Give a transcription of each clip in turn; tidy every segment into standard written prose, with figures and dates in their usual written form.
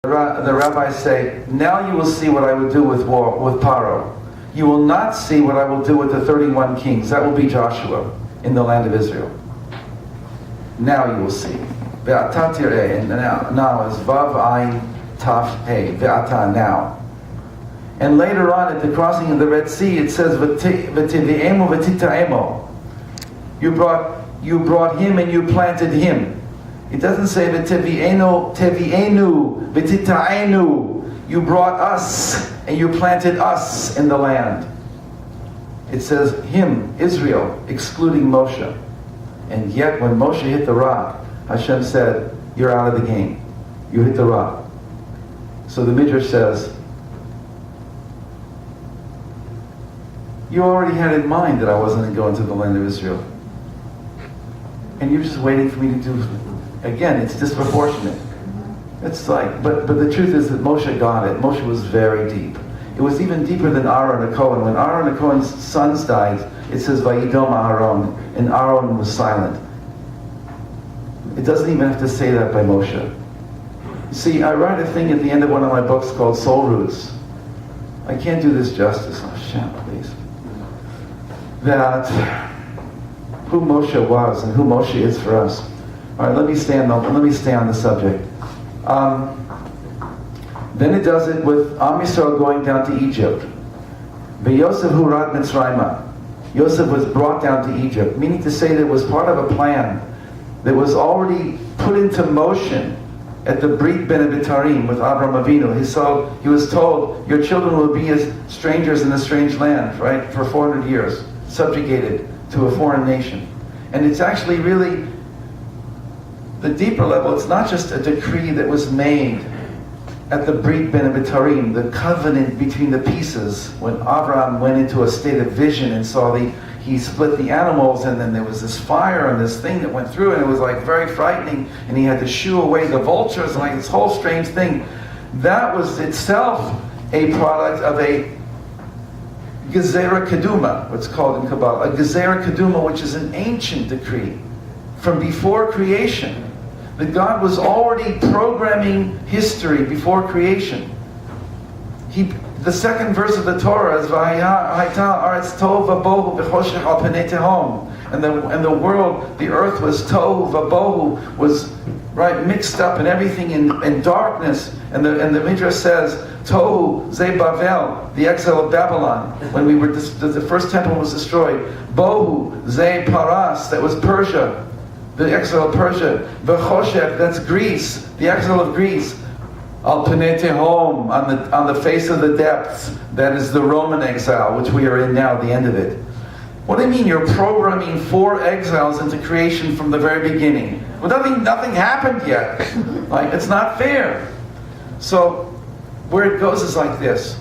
The rabbis say, now you will see what I will do with Paro. You will not see what I will do with the 31 kings. That will be Joshua in the land of Israel. Now you will see. Ve'ata tireh, and now is Vav Ayin Taf Hey. Ve'ata, now. And later on at the crossing of the Red Sea, it says, V'tivi'emu v'tita'emu. You brought him and you planted him. It doesn't say V'tivi'enu v'tita'enu. You brought us and you planted us in the land. It says him, Israel, excluding Moshe. And yet when Moshe hit the rock, Hashem said, you're out of the game. You hit the rock. So the Midrash says, you already had in mind that I wasn't going to go into the land of Israel. And you're just waiting for me to do, again, it's disproportionate. It's like, but the truth is that Moshe got it. Moshe was very deep. It was even deeper than Aaron the Kohen. When Aaron the Kohen's sons died, it says, Vayidom Aaron, and Aaron was silent. It doesn't even have to say that by Moshe. See, I write a thing at the end of one of my books called Soul Roots. I can't do this justice. Oh, Hashem, please. That who Moshe was and who Moshe is for us. All right, let me stay on the subject. Then it does it with Am Yisrael going down to Egypt. Yosef Hurad Mitzrayma. Yosef was brought down to Egypt, meaning to say that it was part of a plan that was already put into motion at the Brit Ben Abitarim with Avraham Avinu. He was told, your children will be as strangers in a strange land, right, for 400 years, subjugated to a foreign nation. And it's actually really the deeper level. It's not just a decree that was made at the Brit Ben Abitarim, the covenant between the pieces, when Abraham went into a state of vision and saw he split the animals, and then there was this fire and this thing that went through, and it was like very frightening, and he had to shoo away the vultures, and like this whole strange thing. That was itself a product of a Gezerah Keduma, what's called in Kabbalah, a Gezerah Keduma, which is an ancient decree from before creation. That God was already programming history before creation. The second verse of the Torah is V'hayta aretz tohu v'bohu b'choshech al pnei tehom. And the world, the earth was tohu v'bohu, was right mixed up and everything in darkness. And the Midrash says tohu ze Bavel, the exile of Babylon, when the first temple was destroyed. Bohu ze Paras, that was Persia. The exile of Persia. V'choshech, that's Greece, the exile of Greece. Al Pnei Tehom, on the face of the depths, that is the Roman exile, which we are in now, the end of it. What do you mean you're programming 4 exiles into creation from the very beginning? Well, nothing happened yet. Like, it's not fair. So, where it goes is like this.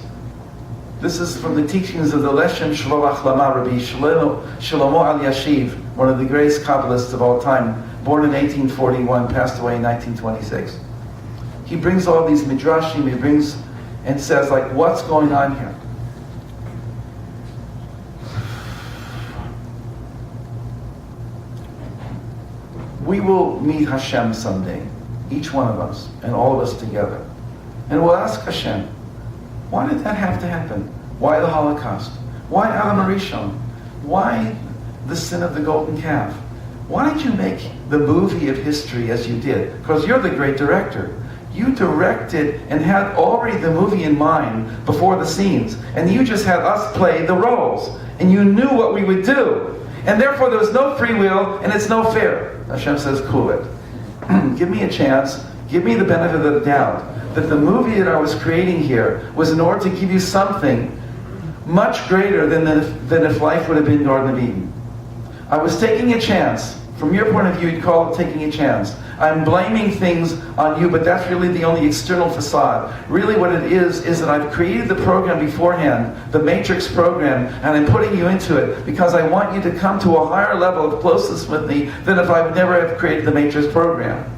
This is from the teachings of the Leshem Shloach Lama, Rabbi Shlomo Al Yashiv, one of the greatest Kabbalists of all time, born in 1841, passed away in 1926. He brings all these midrashim, he brings and says, like, what's going on here? We will meet Hashem someday, each one of us, and all of us together. And we'll ask Hashem, why did that have to happen? Why the Holocaust? Why Adam Arishon? Why the sin of the golden calf? Why did you make the movie of history as you did? Because you're the great director. You directed and had already the movie in mind before the scenes. And you just had us play the roles. And you knew what we would do. And therefore there was no free will and it's no fair. Hashem says, cool it. Give me a chance. Give me the benefit of the doubt that the movie that I was creating here was in order to give you something much greater than if life would have been Garden of Eden. I was taking a chance. From your point of view, you'd call it taking a chance. I'm blaming things on you, but that's really the only external facade. Really what it is that I've created the program beforehand, the Matrix program, and I'm putting you into it because I want you to come to a higher level of closeness with me than if I would never have created the Matrix program.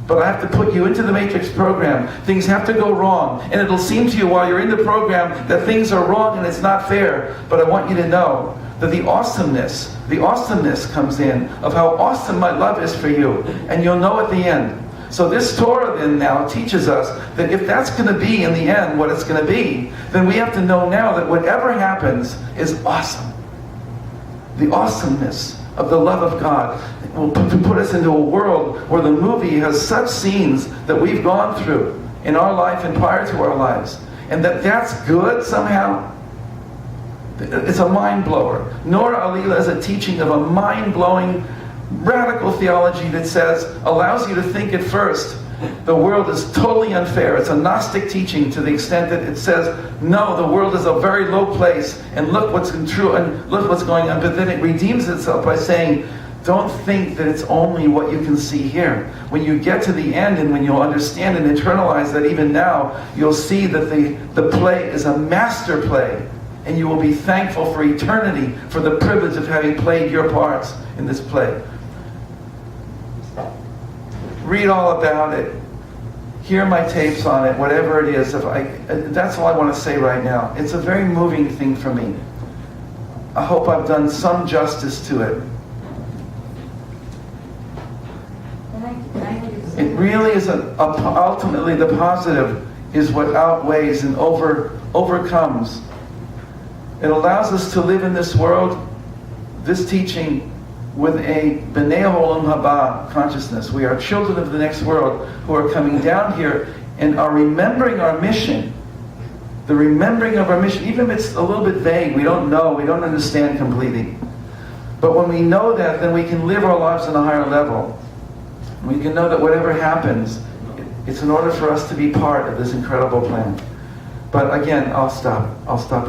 But I have to put you into the Matrix program. Things have to go wrong. And it'll seem to you while you're in the program that things are wrong and it's not fair. But I want you to know that the awesomeness comes in of how awesome my love is for you. And you'll know at the end. So this Torah then now teaches us that if that's going to be in the end what it's going to be, then we have to know now that whatever happens is awesome. The awesomeness of the love of God will put us into a world where the movie has such scenes that we've gone through in our life and prior to our lives, and that's good somehow. It's a mind blower. Nora Alila is a teaching of a mind-blowing, radical theology that allows you to think at first the world is totally unfair. It's a Gnostic teaching to the extent that it says, no, the world is a very low place, and look what's true, and look what's going on. But then it redeems itself by saying, don't think that it's only what you can see here. When you get to the end, and when you'll understand and internalize that even now, you'll see that the play is a master play, and you will be thankful for eternity for the privilege of having played your parts in this play. Read all about it. Hear my tapes on it, whatever it is. That's all I want to say right now. It's a very moving thing for me. I hope I've done some justice to it. It really is ultimately the positive is what outweighs and overcomes. It allows us to live in this world, this teaching, with a B'nai Olam Haba consciousness. We are children of the next world who are coming down here and are remembering our mission. The remembering of our mission, even if it's a little bit vague, we don't know, we don't understand completely. But when we know that, then we can live our lives on a higher level. We can know that whatever happens, it's in order for us to be part of this incredible plan. But again, I'll stop.